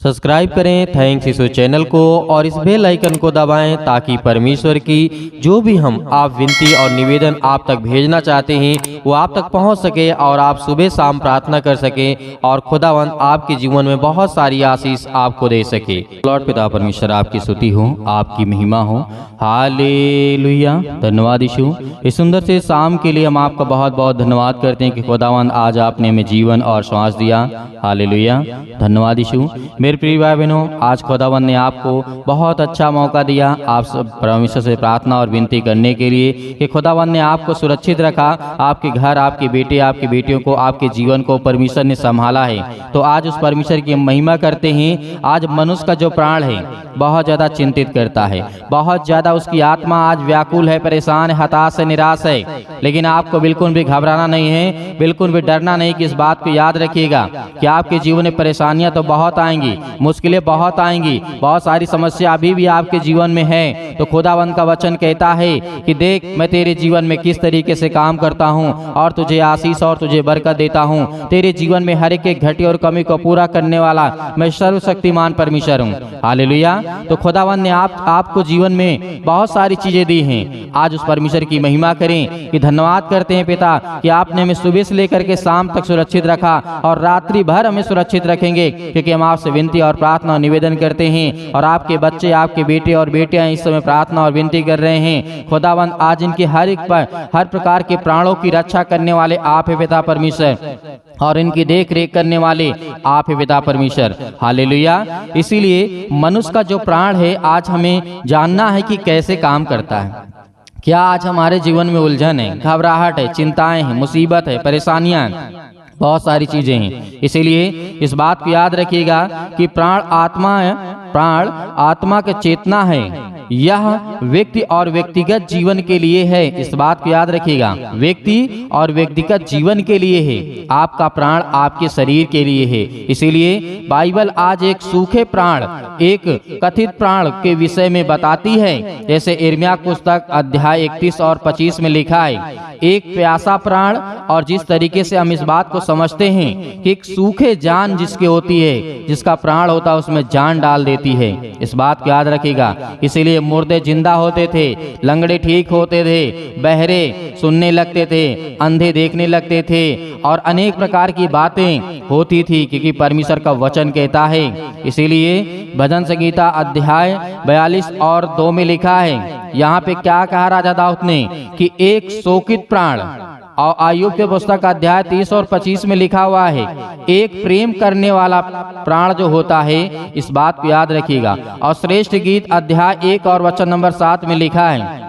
Subscribe करें thanks इस channel को और इस बेल आइकन को दबाएं ताकि परमेश्वर की जो भी हम आप विनती और निवेदन आप तक भेजना चाहते हैं वो आप तक पहुंच सके और आप सुबह शाम प्रार्थना कर सकें और खुदावंद आपके जीवन में बहुत सारी आशीष आपको दे सके। लॉर्ड पिता परमेश्वर आपकी स्तुति हो, आपकी महिमा हो। हालेलुया। धन्यवाद यीशु, इस सुंदर से शाम के लिए हम आपका बहुत बहुत धन्यवाद करते हैं कि खुदावंद आज आपने हमें जीवन और श्वास दिया। हालेलुया। धन्यवाद यीशु। मेरे प्रिय भाई बहनों, आज खुदावंद ने आपको बहुत अच्छा मौका दिया आप परमेश्वर से प्रार्थना और विनती करने के लिए कि खुदावंद ने आपको सुरक्षित रखा, आपके घर, आपके बेटे, आपकी बेटियों को, आपके जीवन को परमेश्वर ने संभाला है। तो आज उस परमेश्वर की महिमा करते हैं। आज मनुष्य का जो प्राण है बहुत ज़्यादा चिंतित करता है, बहुत ज़्यादा उसकी आत्मा आज व्याकुल है, परेशान है, हताश है, निराश है। लेकिन आपको बिल्कुल भी घबराना नहीं है, बिल्कुल भी डरना नहीं। कि इस बात को याद रखिएगा कि आपके जीवन में परेशानियां तो बहुत आएंगी, मुश्किलें बहुत आएंगी, बहुत सारी समस्या अभी भी आपके जीवन में है। तो खुदावंद का वचन कहता है कि देख मैं तेरे जीवन में किस तरीके से काम करता हूँ और तुझे आशीष और तुझे बरकत देता हूँ। तेरे जीवन में हर एक घटी और कमी को पूरा करने वाला मैं सर्वशक्तिमान परमेश्वर हूँ। हालेलुया। तो खुदावंद ने आपको जीवन में बहुत सारी चीजें दी हैं। आज उस परमेश्वर की महिमा करें कि धन्यवाद करते हैं पिता कि आपने हमें सुबह से लेकर के शाम तक सुरक्षित रखा और रात्रि भर हमें सुरक्षित रखेंगे, क्योंकि हम आपसे विनती और प्रार्थना और निवेदन करते हैं। और आपके बच्चे, आपके बेटे और बेटियां इस समय प्रार्थना और विनती कर रहे हैं। खुदावंद आज इनके हर प्रकार के प्राणों की रक्षा करने वाले आप है पिता परमेश्वर, और इनकी देख रेख करने वाले आप है पिता परमेश्वर। हालेलुया। इसीलिए मनुष्य का जो प्राण है आज हमें जानना है कि कैसे काम करता है। क्या आज हमारे जीवन में उलझन है, घबराहट है, चिंताएं हैं, मुसीबत है, परेशानियां हैं, बहुत सारी चीजें हैं। इसीलिए इस बात को याद रखिएगा कि प्राण आत्मा है, प्राण आत्मा की चेतना है। यह व्यक्ति और व्यक्तिगत जीवन के लिए है। इस बात को याद रखिएगा, व्यक्ति और व्यक्तिगत जीवन के लिए है। आपका प्राण आपके शरीर के लिए है। इसीलिए बाइबल आज एक सूखे प्राण, एक कथित प्राण के विषय में बताती है। जैसे यिर्मयाह पुस्तक अध्याय 31 और 25 में लिखा है, एक प्यासा प्राण। और जिस तरीके से हम इस बात को समझते हैं कि एक सूखे जान जिसकी होती है, जिसका प्राण होता है उसमें जान डाल देती है। इस बात को याद रखिएगा। इसीलिए मुर्दे जिंदा होते थे, लंगड़े ठीक होते थे, बहरे सुनने लगते थे, अंधे देखने लगते थे और अनेक प्रकार की बातें होती थी, क्योंकि परमेश्वर का वचन कहता है। इसीलिए भजन संगीता अध्याय 42 और 2 में लिखा है, यहाँ पे क्या कहा राजा दाऊद ने कि एक शोकित प्राण। और आयुब के पुस्तक अध्याय 30 और 25 में लिखा हुआ है, एक प्रेम करने वाला प्राण जो होता है। इस बात को याद रखिएगा। और श्रेष्ठ गीत अध्याय 1 और वचन नंबर 7 में लिखा है,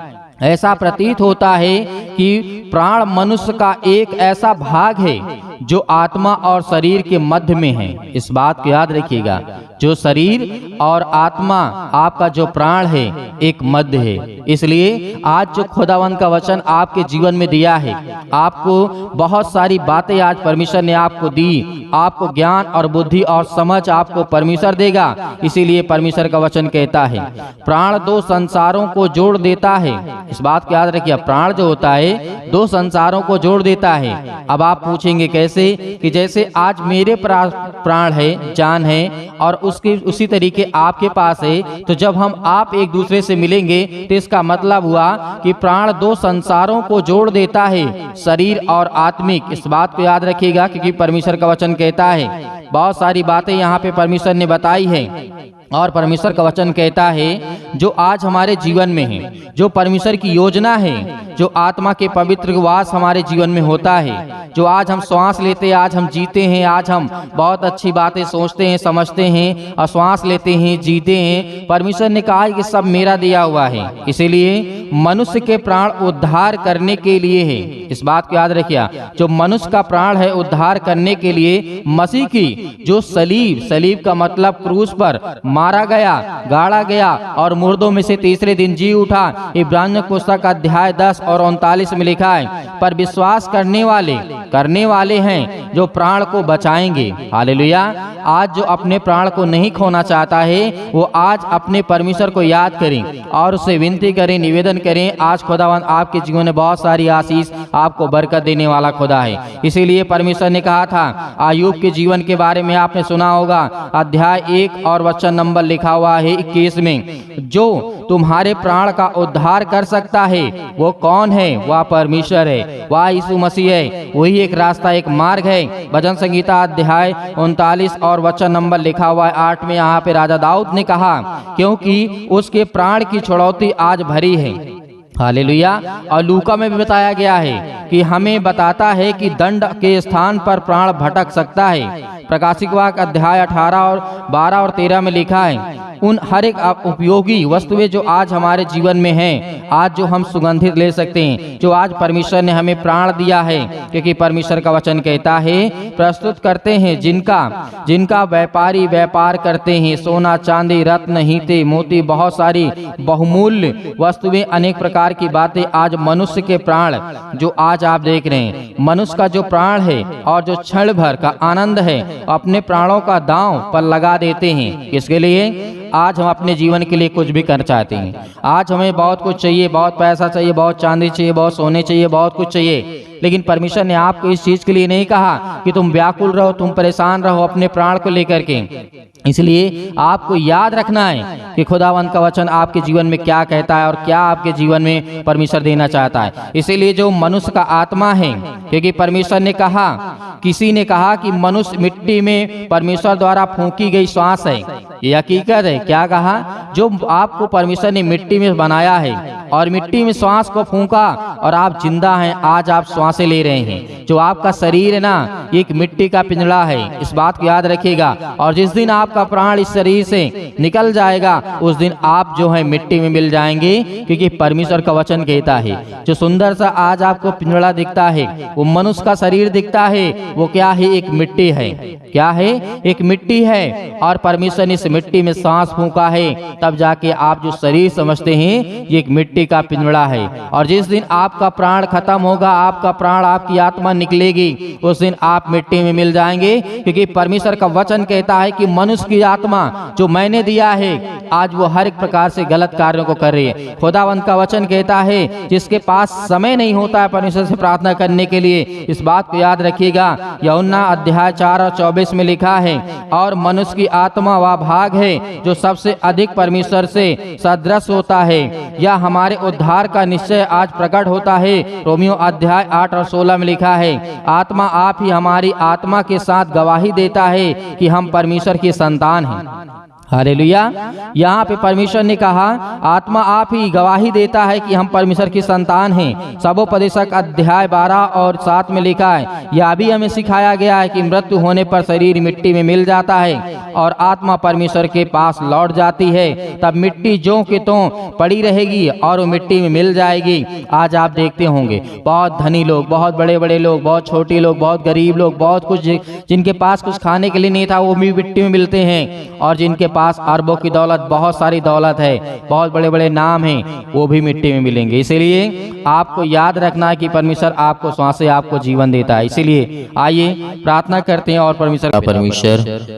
ऐसा प्रतीत होता है कि प्राण मनुष्य का एक ऐसा भाग है जो आत्मा और शरीर के मध्य में है। इस बात को याद रखिएगा, जो शरीर और आत्मा आपका जो प्राण है एक मध्य है। इसलिए आज जो खुदावंद का वचन आपके जीवन में दिया है, आपको बहुत सारी बातें आज परमेश्वर ने आपको दी, आपको ज्ञान और बुद्धि और समझ आपको परमेश्वर देगा। इसीलिए परमेश्वर का वचन कहता है, प्राण दो संसारों को जोड़ देता है। इस बात को याद रखिए, प्राण जो होता है दो संसारों को जोड़ देता है। अब आप पूछेंगे कैसे? कि जैसे आज मेरे प्राण है, जान है, और उसके उसी तरीके आपके पास है। तो जब हम आप एक दूसरे से मिलेंगे तो इसका मतलब हुआ कि प्राण दो संसारों को जोड़ देता है, शरीर और आत्मिक। इस बात को याद रखिएगा, क्योंकि परमेश्वर का वचन कहता है, बहुत सारी बातें यहाँ पे परमेश्वर ने बताई है। और परमेश्वर का वचन कहता है जो आज हमारे जीवन में है, जो परमेश्वर की योजना है, जो आत्मा के पवित्र वास हमारे जीवन में होता है, जो आज हम श्वास लेते हैं, आज हम जीते हैं, आज हम बहुत अच्छी बातें सोचते हैं, समझते हैं और श्वास लेते हैं, जीते हैं। परमेश्वर ने कहा कि सब मेरा दिया हुआ है। इसीलिए मनुष्य के प्राण उद्धार करने के लिए है। इस बात को याद रखिए, जो मनुष्य का प्राण है उद्धार करने के लिए मसीह की जो सलीब का मतलब क्रूस पर मारा गया, गाड़ा गया और मुर्दों में से तीसरे दिन जी उठा। इब्रानियों पुस्तक अध्याय 10 और 39 में लिखा है, पर विश्वास करने वाले हैं जो प्राण को बचाएंगे। हालेलुया। आज जो अपने प्राण को नहीं खोना चाहता है वो आज अपने परमेश्वर को याद करें और उससे विनती करें, निवेदन करें। आज खुदावंद आपके जीवन में बहुत सारी आशीष आपको बरकत देने वाला खुदा है। इसीलिए परमेश्वर ने कहा था, अय्यूब के जीवन के बारे में आपने सुना होगा, अध्याय 1 और वचन नंबर लिखा हुआ है 21 में, जो तुम्हारे प्राण का उद्धार कर सकता है वो कौन है? वह परमेश्वर है, वह यीशु मसीह है, वही एक रास्ता एक मार्ग है। भजन संगीता अध्याय 39 और वचन नंबर लिखा हुआ है 8 में, यहाँ पे राजा दाऊद ने कहा, क्योंकि उसके प्राण की छुड़ौती आज भरी है। हालेलुया। और लूका में भी बताया गया है कि हमें बताता है कि दंड के स्थान पर प्राण भटक सकता है। प्रकाशिक वाक्य अध्याय 18 और 12 और 13 में लिखा है, उन हर एक उपयोगी वस्तुएं जो आज हमारे जीवन में हैं, आज जो हम सुगंधित ले सकते हैं, जो आज परमेश्वर ने हमें प्राण दिया है, क्योंकि परमेश्वर का वचन कहता है, प्रस्तुत करते हैं जिनका व्यापारी व्यापार करते हैं, सोना चांदी रत्न हीरे मोती, बहुत सारी बहुमूल्य वस्तुएं, अनेक प्रकार की बातें आज मनुष्य के प्राण जो आज आप देख रहे हैं, मनुष्य का जो प्राण है और जो क्षण भर का आनंद है, अपने प्राणों का दांव पर लगा देते हैं। किसके लिए? आज हम अपने जीवन के लिए कुछ भी करना चाहते हैं। आज हमें बहुत कुछ चाहिए, बहुत पैसा चाहिए, बहुत चांदी चाहिए, बहुत सोने चाहिए, बहुत कुछ चाहिए, लेकिन परमेश्वर ने आपको इस चीज के लिए नहीं कहा कि तुम व्याकुल रहो, तुम परेशान रहो अपने प्राण को लेकर के। इसलिए आपको याद रखना है कि खुदावंत का वचन आपके जीवन में क्या कहता है और क्या आपके जीवन में परमेश्वर देना चाहता है। इसीलिए जो मनुष्य का आत्मा है, क्योंकि परमेश्वर ने कहा, किसी ने कहा कि मनुष्य मिट्टी में परमेश्वर द्वारा फूंकी गई श्वास है, ये हकीकत है। क्या कहा? जो आपको परमेश्वर ने मिट्टी में बनाया है और मिट्टी में श्वास को फूंका और आप जिंदा हैं, आज आप श्वासें ले रहे हैं। जो आपका शरीर है ना, एक मिट्टी का पिंजड़ा है, इस बात को याद रखिएगा। और जिस दिन आपका प्राण इस शरीर से निकल जाएगा, उस दिन आप जो है मिट्टी में मिल जाएंगे, क्योंकि परमेश्वर का वचन कहता है, जो सुंदर सा आज आपको पिंजड़ा दिखता है, वो मनुष्य का शरीर दिखता है, वो क्या है? एक मिट्टी है। क्या है? एक मिट्टी है। और परमेश्वर ने इस मिट्टी में सांस फूंका है, तब जाके आप जो शरीर समझते हैं, ये एक मिट्टी का पिंजड़ा है। और जिस दिन आपका प्राण खत्म होगा, आपका प्राण, आपकी आत्मा निकलेगी, उस दिन आप मिट्टी में मिल जाएंगे, क्योंकि परमेश्वर का वचन कहता है कि मनुष्य की आत्मा जो मैंने दिया है, आज वो हर एक प्रकार से गलत कार्यों को कर रही है। खुदावंत का वचन कहता है, जिसके पास समय नहीं होता है परमेश्वर से प्रार्थना करने के लिए, इस बात को याद रखिएगा। यूहन्ना अध्याय 4 और 24 में लिखा है, और मनुष्य की आत्मा वह भाग है जो सबसे अधिक परमेश्वर से सदृश होता है, यह हमारे उद्धार का निश्चय आज प्रकट होता है। रोमियो अध्याय 8 और 16 में लिखा है, आत्मा आप ही हमारी आत्मा के साथ गवाही देता है कि हम परमेश्वर की संतान हैं। हालेलुया। यहाँ पे परमेश्वर ने कहा, आत्मा आप ही गवाही देता है कि हम परमेश्वर की संतान हैं। सबोपदेशक अध्याय 12 और 7 में लिखा है, यह भी हमें सिखाया गया है कि मृत्यु होने पर शरीर मिट्टी में मिल जाता है और आत्मा परमेश्वर के पास लौट जाती है, तब मिट्टी ज्यों की त्यों पड़ी रहेगी और वो मिट्टी में मिल जाएगी। आज आप देखते होंगे बहुत धनी लोग, बहुत बड़े बड़े लोग, बहुत छोटे लोग, बहुत गरीब लोग, बहुत कुछ, जिनके पास कुछ खाने के लिए नहीं था, वो भी मिट्टी में मिलते हैं। और जिनके पास अरबों की दौलत, बहुत सारी दौलत है, बहुत बड़े बड़े नाम हैं, वो भी मिट्टी में मिलेंगे। इसीलिए आपको याद रखना है कि परमेश्वर आपको सांसें, आपको जीवन देता है। इसीलिए आइए प्रार्थना करते हैं और परमेश्वर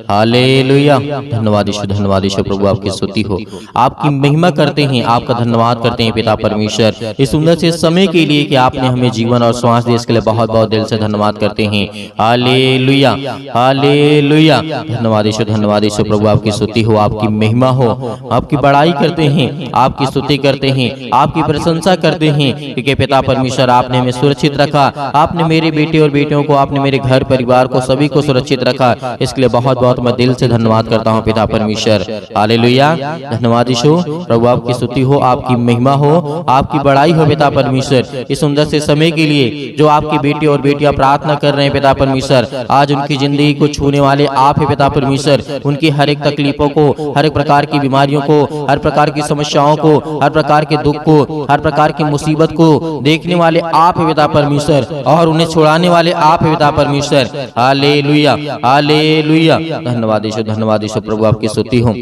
हालेलुया। धन्यवाद यीशु, धन्यवाद यीशु प्रभु, आपकी स्तुति हो, आपकी महिमा करते हैं, आपका धन्यवाद करते हैं पिता परमेश्वर, इस सुंदर से समय के लिए कि आपने हमें जीवन और श्वास दिया, इसके लिए बहुत बहुत दिल से धन्यवाद करते हैं। Hallelujah, hallelujah. धन्यवाद यीशु, धन्यवाद यीशु प्रभु, आपकी स्तुति हो, आपकी महिमा हो, आपकी बड़ाई करते हैं, आपकी स्तुति करते हैं, आपकी प्रशंसा करते हैं, क्योंकि पिता परमेश्वर आपने हमें सुरक्षित रखा, आपने मेरे बेटे और बेटियों को, आपने मेरे घर परिवार को, सभी को सुरक्षित रखा। इसके लिए बहुत बहुत मैं दिल से धन्यवाद करता हूँ पिता परमेश्वर। हालेलुया। धन्यवाद यीशु प्रभु, आपकी स्तुति हो, आपकी महिमा हो, आपकी बड़ाई हो पिता परमेश्वर, इस सुंदर से समय के लिए जो आपके बेटे और बेटियां प्रार्थना कर रहे हैं पिता परमेश्वर, आज उनकी जिंदगी को छूने वाले आप है पिता परमेश्वर। उनकी हर एक तकलीफों को, हर एक प्रकार की बीमारियों को, हर प्रकार की समस्याओं को, हर प्रकार के दुख को, हर प्रकार की मुसीबत को देखने वाले आप है पिता परमेश्वर, और उन्हें छुड़ाने वाले आप है पिता परमेश्वर। Hallelujah, hallelujah. धन्यवाद यीशु, धन्यवाद यीशु प्रभु, आपकी स्तुति हो।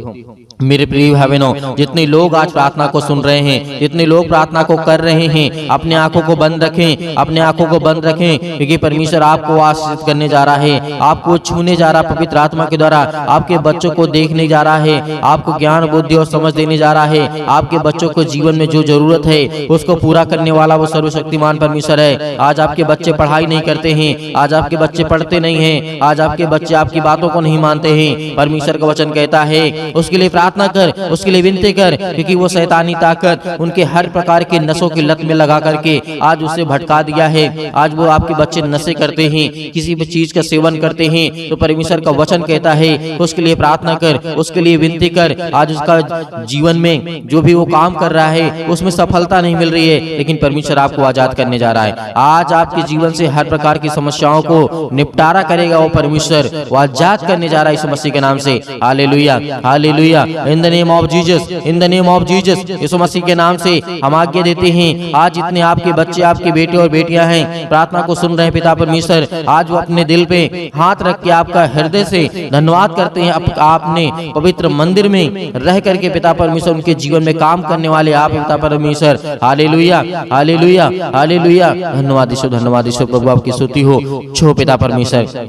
मेरे प्रिय भाई बहनों, जितने लोग आज प्रार्थना को सुन रहे हैं, जितने लोग प्रार्थना को कर रहे हैं, अपने आंखों को बंद रखें, अपने आंखों को बंद रखें, क्योंकि परमेश्वर आपको आशीषित करने जा रहा है, आपको छूने जा रहा है, पवित्र आत्मा के द्वारा आपके बच्चों को देखने जा रहा है, आपको ज्ञान बुद्धि और समझ देने जा रहा है। आपके बच्चों को जीवन में जो जरूरत है उसको पूरा करने वाला वो सर्वशक्तिमान परमेश्वर है। आज आपके बच्चे पढ़ाई नहीं करते हैं, आज आपके बच्चे पढ़ते नहीं हैं, आज आपके बच्चे आपकी बातों को नहीं मानते हैं। परमेश्वर का वचन कहता है उसके लिए प्रार्थना कर, उसके लिए विनती कर, क्योंकि वो शैतानी ताकत उनके हर प्रकार के नशों की लत में लगा करके आज उसे भटका दिया है। आज वो आपके बच्चे नशे करते हैं, किसी भी चीज का सेवन करते हैं, तो परमेश्वर का वचन कहता है उसके लिए प्रार्थना कर, उसके लिए विनती कर। आज उसका जीवन में जो भी वो काम कर रहा है उसमें सफलता नहीं मिल रही है, लेकिन परमेश्वर आपको आजाद करने जा रहा है। आज आपके जीवन से हर प्रकार की समस्याओं को निपटारा करेगा वो परमेश्वर, वो आजाद करने जा रहा है यीशु मसीह के नाम से। Hallelujah, hallelujah, in the name of Jesus, in the name of Jesus. Yeshu मसीह के नाम से हम आज्ञा देते हैं, आज जितने आपके बच्चे, आपके बेटे और बेटियां हैं, प्रार्थना को सुन रहे हैं पिता परमेश्वर, आज वो अपने दिल पे हाथ रख के आपका हृदय से धन्यवाद करते हैं। आपने पवित्र मंदिर में रह करके पिता परमेश्वर उनके जीवन में काम करने वाले आप पिता परमेश्वर। हालेलुया, हालेलुया, हालेलुया, धन्यवाद ईश्वर, धन्यवाद ईश्वर, प्रभु आपकी स्तुति हो। छो पिता परमेश्वर,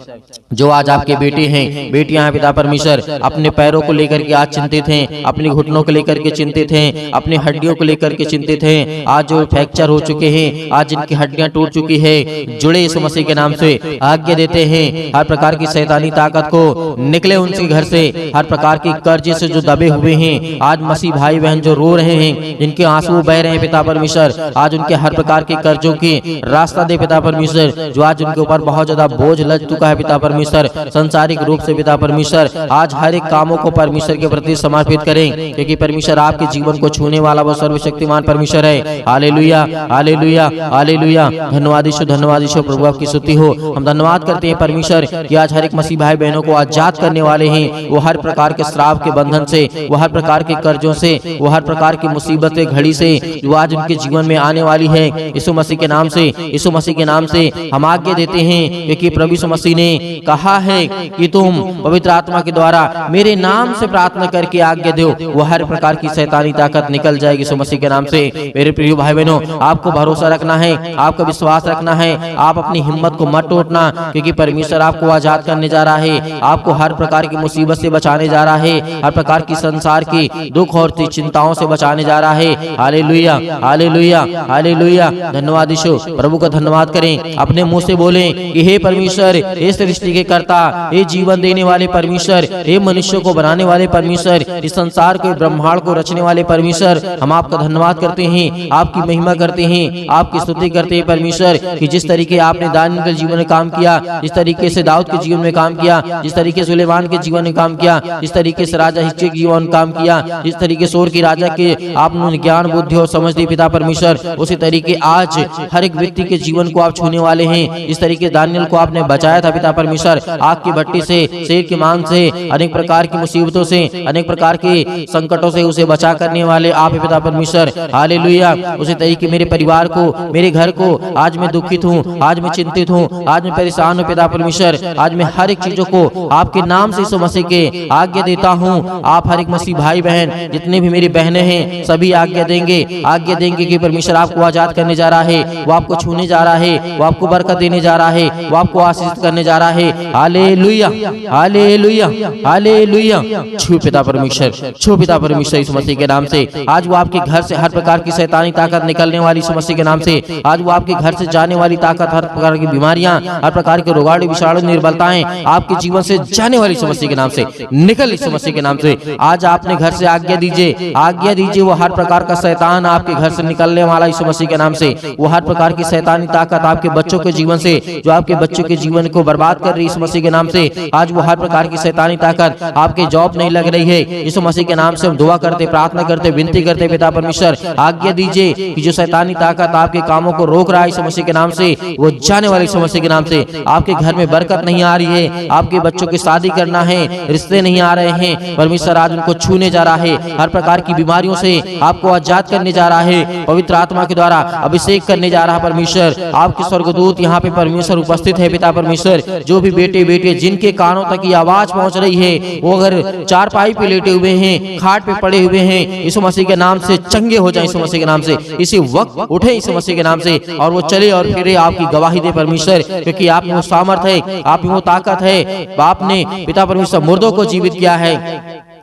जो आज आपके बेटे हैं, बेटियां हैं पिता परमेश्वर, अपने पैरों को लेकर के आज चिंतित हैं, अपने घुटनों को लेकर के चिंतित हैं, अपनी हड्डियों को लेकर के चिंतित हैं, आज जो फ्रैक्चर हो चुके हैं, आज जिनकी हड्डियां टूट चुकी है, जुड़े यीशु मसीह के नाम से आज्ञा देते हैं हर प्रकार की शैतानी ताकत को निकले उनके घर से, हर प्रकार की कर्ज से जो दबे हुए हैं, आज मसीह भाई बहन जो रो रहे हैं, जिनके आंसू बह रहे हैं पिता परमेश्वर, आज उनके हर प्रकार के कर्जों की रास्ता दे पिता परमेश्वर। जो आज उनके ऊपर बहुत ज्यादा बोझ लग चुका है पिता परमेश्वर, संसारिक रूप से पिता परमेश्वर, आज हर एक कामों को परमेश्वर के प्रति समर्पित करें, क्योंकि परमेश्वर आपके जीवन को छूने वाला वो सर्वशक्तिमान परमेश्वर है। हालेलुया, हालेलुया, हालेलुया, धन्यवाद ईश्वर, धन्यवाद ईश्वर, प्रभु आपकी स्तुति हो। हम धन्यवाद करते हैं परमेश्वर कि आज हर एक मसीह भाई बहनों को आजाद करने वाले हैं। वो हर प्रकार के श्राप के बंधन से, वो हर प्रकार के कर्जों से, वो हर प्रकार की मुसीबतें घड़ी से जो आज उनके जीवन में आने वाली है, यीशु मसीह के नाम से, यीशु मसीह के नाम से हम आज्ञा देते हैं, क्योंकि प्रभु यीशु मसीह ने कहा है कि तुम पवित्र आत्मा के द्वारा मेरे नाम से प्रार्थना करके आज्ञा दो, वो हर प्रकार की शैतानी ताकत निकल जाएगी यीशु मसीह के नाम से। मेरे प्रिय भाई बहनों, आपको भरोसा रखना है, आपका विश्वास रखना है, आप अपनी हिम्मत को मत टूटना, क्योंकि परमेश्वर आपको आजाद करने जा रहा है, आपको हर प्रकार की मुसीबत से बचाने जा रहा है, हर प्रकार की संसार की दुख और चिंताओं से बचाने जा रहा है। हालेलुया, हालेलुया, हालेलुया, धन्यवाद ईश्वर, प्रभु का धन्यवाद करें, अपने मुंह से बोलें कि हे परमेश्वर, हे सृष्टि के कर्ता, हे जीवन देने वाले परमेश्वर, हे मनुष्य को बनाने वाले परमेश्वर, इस संसार के ब्रह्मांड को रचने वाले परमेश्वर, हम आपका धन्यवाद करते हैं, आपकी महिमा करते हैं, आपकी स्तुति करते हैं परमेश्वर, कि जिस तरीके आपने दानियेल के जीवन में काम किया, जिस तरीके से दाऊद के जीवन में काम किया, जिस तरीके से सुलेमान के जीवन में काम किया, जिस तरीके से राजा हिजकिय्याह के जीवन में काम किया, जिस तरीके से और की राजा के आपने ज्ञान बुद्धि और समझ दी पिता परमेश्वर, उसी तरीके आज हर एक व्यक्ति के जीवन को आप छूने वाले हैं। इस तरीके दानियेल को आपने बचाया था पिता परमेश्वर, आग की भट्टी से, शेर के मांस से, अनेक प्रकार की मुसीबतों से, अनेक प्रकार के संकटों से उसे बचा करने वाले आप पिता परमेश्वर। हालेलुया, उसी तरीके मेरे परिवार को, मेरे घर को, आज मैं दुखित हूँ, आज मैं चिंतित हूँ, आज मैं परेशान हूँ पिता परमेश्वर, आज मैं हर एक चीजों को आपके नाम से यीशु मसीह के आज्ञा देता हूँ। आप हर एक मसीह भाई बहन, जितने भी मेरी बहनें हैं, सभी आज्ञा देंगे कि परमेश्वर आपको आजाद करने जा रहा है, वो आपको छूने जा रहा है, वो आपको बरकत देने जा रहा है, वो आपको आशीष करने जा रहा है। हालेलुया, हालेलुया, हालेलुया, छू पिता परमेश्वर, छू पिता परमेश्वर यीशु मसीह के नाम से। आज वो आपके घर से हर प्रकार की शैतानी ताकत निकलने वाली यीशु मसीह के नाम से, आज वो आपके घर से जाने वाली ताकत, हर प्रकार की बीमारियां, हर प्रकार के रोगाणु विषाणु निर्बलताएं आपके जीवन से जाने वाली यीशु मसीह के नाम से निकल यीशु मसीह के नाम से। आज आपने घर से आज्ञा दीजिए, आज्ञा दीजिए, वो हर प्रकार का शैतान आपके घर से निकलने वाला यीशु मसीह के नाम से, वो हर प्रकार की शैतानी ताकत आपके बच्चों के जीवन से, जो आपके बच्चों के जीवन को बर्बाद कर रही है यीशु मसीह के नाम से, आज वो हर प्रकार की शैतानी ताकत, आपके जॉब नहीं लग रही है, यीशु मसीह के नाम से हम दुआ करते, प्रार्थना करते, विनती करते पिता परमेश्वर, आज्ञा दीजिए कि जो शैतानी ताकत आपके कामों को रोक रहा है यीशु मसीह के नाम से, वो जाने वाले यीशु मसीह के नाम से। आपके घर में बरकत नहीं आ रही है, आपके बच्चों की शादी करना है, रिश्ते नहीं आ रहे हैं, परमेश्वर आज उनको छूने जा रहा है, हर प्रकार की बीमारियों से आपको आजाद करने जा रहा है, पवित्र आत्मा के द्वारा अभिषेक करने जा रहा है परमेश्वर। आपके स्वर्गदूत यहाँ पे परमेश्वर उपस्थित है पिता परमेश्वर, जो भी बेटे बेटे जिनके कानों तक ये आवाज पहुंच रही है, वो अगर चारपाई पे लेटे हुए हैं, खाट पे पड़े हुए हैं, यीशु मसीह के नाम से चंगे हो जाए, यीशु मसीह के नाम से इसी वक्त उठे यीशु मसीह के नाम से, और वो चले और फिरे आपकी गवाही दे परमेश्वर, क्योंकि आप में वो सामर्थ है, आप में वो ताकत है, आपने पिता परमेश्वर मुर्दों को जीवित किया है,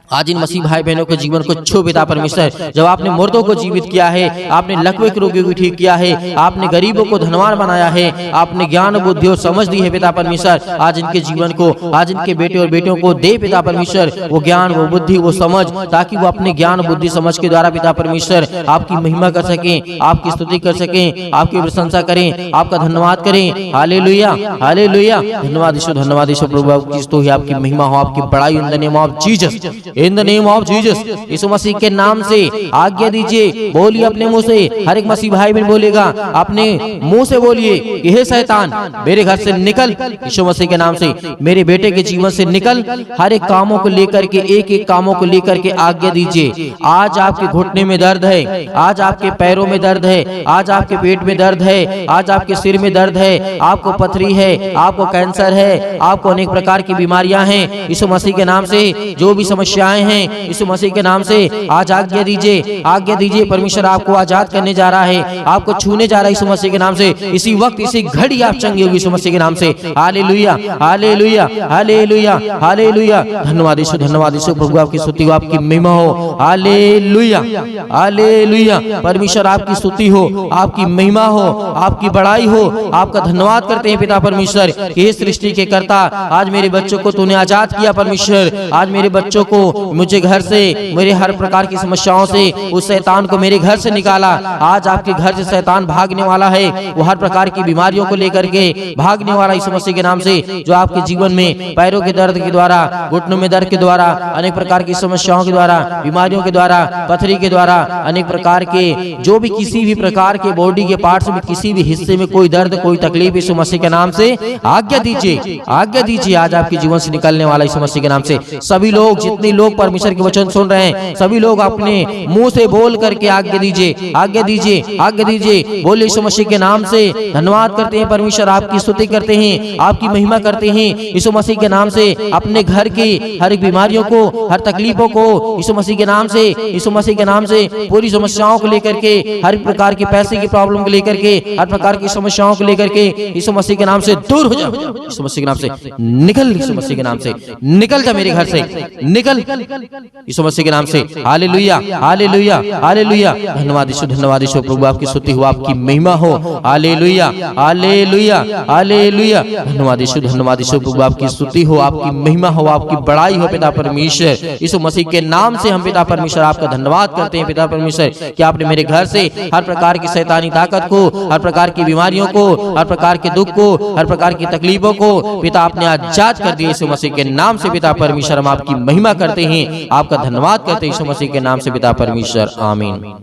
आज इन मसीह भाई बहनों के जीवन को छू पिता परमेश्वर। जब आपने मुर्दों को जीवित किया है, आपने लकवे के रोगियों को ठीक किया है, आपने गरीबों को धनवान बनाया है, आपने ज्ञान बुद्धि और समझ दी है पिता परमेश्वर। आज इनके जीवन को, आज इनके बेटे और बेटियों को दे पिता परमेश्वर वो ज्ञान, वो बुद्धि, वो समझ, ताकि वो अपने ज्ञान बुद्धि समझ के द्वारा पिता परमेश्वर आपकी महिमा कर सकें, आपकी स्तुति कर सकें, आपकी प्रशंसा करें, आपका धन्यवाद करें। Hallelujah, hallelujah. धन्यवाद यीशु, धन्यवाद यीशु प्रभु, आपकी स्तुति, आपकी महिमा हो, आपकी बड़ाई in the name of Jesus, in the name of Jesus. Yeshu मसीह के नाम से आज्ञा दीजिए, बोलिए अपने मुंह से। हर एक मसीह भाई बहन बोलेगा, अपने मुंह से बोलिए कि हे शैतान मेरे घर से निकल, यीशु मसीह के नाम से। मेरे बेटे के जीवन से निकल। हर एक कामों को लेकर के, एक एक कामों को लेकर के आज्ञा दीजिए। आज आपके घुटने में दर्द है, आज आपके पैरों में दर्द है, आज आपके पेट में दर्द है, आज आपके सिर में दर्द है, आपको पथरी है, आपको कैंसर है, आपको अनेक प्रकार की बीमारियां हैं। यीशु मसीह के नाम से जो भी समस्याएं हैं, यीशु मसीह के नाम से आज आज्ञा दीजिए, आज्ञा दीजिए। परमेश्वर आपको आजाद करने जा रहा है, आपको छूने जा रहा है यीशु मसीह के नाम से। इसी वक्त, इसी घड़ी आप चंगे होगी यीशु मसीह के नाम से। Hallelujah, hallelujah, hallelujah, hallelujah. धन्यवाद यीशु, धन्यवाद यीशु प्रभु, आपकी स्तुति हो, आपकी महिमा हो। Hallelujah, hallelujah. परमेश्वर आपकी स्तुति हो, आपकी महिमा हो, आपकी बड़ाई हो। आपका धन्यवाद करते हैं पिता परमेश्वर कि इस सृष्टि के कर्ता, आज मेरे बच्चों को तूने आजाद किया परमेश्वर। आज मेरे बच्चों को, मुझे घर से, मेरे हर प्रकार की समस्याओं से, उस शैतान को मेरे घर से निकाला। आज आपके घर से शैतान भागने वाला है, वो हर प्रकार की बीमारियों को लेकर के भागने वाला यीशु मसीह के नाम से। जो आपके जीवन में पैरों के दर्द के द्वारा, घुटनों में दर्द के द्वारा, अनेक प्रकार की समस्याओं के द्वारा, बीमारियों के द्वारा, पथरी के द्वारा, अनेक प्रकार के जो भी किसी भी प्रकार के बॉडी के पार्ट्स में किसी भी हिस्से में कोई दर्द, कोई तकलीफ, यीशु मसीह के नाम से आज्ञा दीजिए, आज्ञा दीजिए। आज आपके जीवन से निकलने वाला यीशु मसीह के नाम से। सभी लोग, जितने लोग परमेश्वर के वचन सुन रहे हैं, सभी लोग अपने मुंह से बोल करके आज्ञा दीजिए, आज्ञा दीजिए, आज्ञा दीजिए। बोले यीशु मसीह के नाम से। धन्यवाद करते हैं परमेश्वर, आपकी स्तुति करते हैं, आपकी महिमा करते हैं यीशु मसीह के नाम से। अपने घर की हर एक बीमारियों को, हर तकलीफों को यीशु मसीह के नाम से, यीशु मसीह के नाम से, पूरी समस्याओं को लेकर के, हर प्रकार की पैसे की प्रॉब्लम को लेकर के, हर प्रकार की समस्याओं को लेकर के यीशु मसीह के नाम से दूर हो जाओ। यीशु मसीह के नाम से निकल, यीशु मसीह के नाम से निकल जा मेरे घर से, निकल यीशु मसीह के नाम से। Hallelujah, hallelujah, hallelujah. धन्यवाद यीशु, धन्यवाद यीशु प्रभु, आपकी स्तुति हो, आपकी महिमा हो। Hallelujah, hallelujah, hallelujah. धन्यवाद यीशु, धन्यवाद यीशु प्रभु, आपकी स्तुति हो, आपकी महिमा हो, आपकी बड़ाई हो पिता परमेश्वर। यीशु मसीह के नाम से हम पिता परमेश्वर आपका धन्यवाद करते हैं पिता परमेश्वर कि आपने मेरे घर से हर प्रकार की शैतानी ताकत को, हर प्रकार की बीमारियों को, हर प्रकार के दुख को, हर प्रकार की तकलीफों को पिता आपने आजाद कर दिया यीशु मसीह के नाम से। पिता परमेश्वर हम आपकी महिमा करते हैं, आपका धन्यवाद करते हैं यीशु मसीह के नाम से पिता परमेश्वर, आमीन।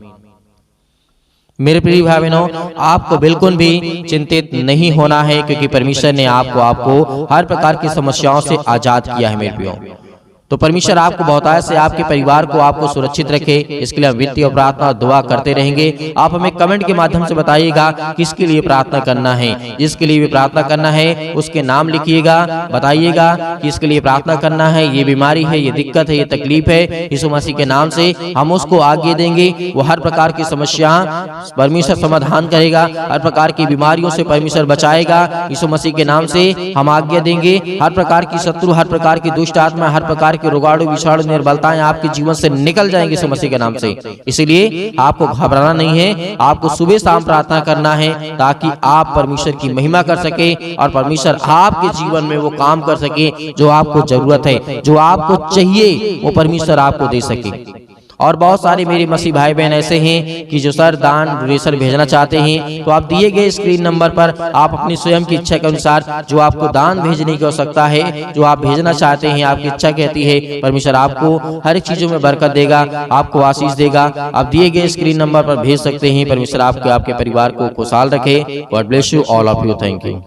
मेरे प्रिय भाई बहनों, आपको बिल्कुल भी चिंतित नहीं होना है, क्योंकि परमेश्वर ने आपको हर प्रकार की समस्याओं से आजाद किया है मेरे प्रियो। तो परमेश्वर आपको बहुतायत से, आपके परिवार को, आपको सुरक्षित रखे, इसके लिए हम विनती और प्रार्थना और दुआ करते रहेंगे। आप हमें कमेंट के माध्यम से बताइएगा किसके लिए प्रार्थना करना है। जिसके लिए भी प्रार्थना करना है उसके नाम लिखिएगा, बताइएगा कि इसके लिए प्रार्थना करना है, ये बीमारी है, ये दिक्कत है, ये तकलीफ है, यीशु मसीह के नाम से हम उसको आगे देंगे। वो हर प्रकार की समस्या परमेश्वर समाधान करेगा, हर प्रकार की बीमारियों से परमेश्वर बचाएगा यीशु मसीह के नाम से हम आज्ञा देंगे। हर प्रकार की शत्रु, हर प्रकार की दुष्ट आत्मा, हर प्रकार के रोगाणु, विषाणु, निर्बलताएं आपके जीवन से निकल जाएंगे यीशु मसीह के नाम से। इसलिए आपको घबराना नहीं है, आपको सुबह शाम प्रार्थना करना है, ताकि आप परमेश्वर की महिमा कर सके और परमेश्वर आपके जीवन में वो काम कर सके जो आपको जरूरत है, जो आपको चाहिए, वो परमेश्वर आपको दे सके। और बहुत सारे मेरे मसीह भाई बहन ऐसे हैं कि जो सर दान डोनेशन भेजना चाहते हैं, तो आप दिए गए स्क्रीन नंबर पर आप अपनी स्वयं की इच्छा के अनुसार जो आपको दान भेजने की आवश्यकता है, जो आप भेजना चाहते हैं, आपकी इच्छा कहती है, परमेश्वर आपको हर एक चीजों में बरकत देगा, आपको आशीष देगा। आप दिए गए स्क्रीन नंबर पर भेज सकते हैं। परमेश्वर आपके परिवार को खुशहाल रखे। God bless you all of you. Thank you.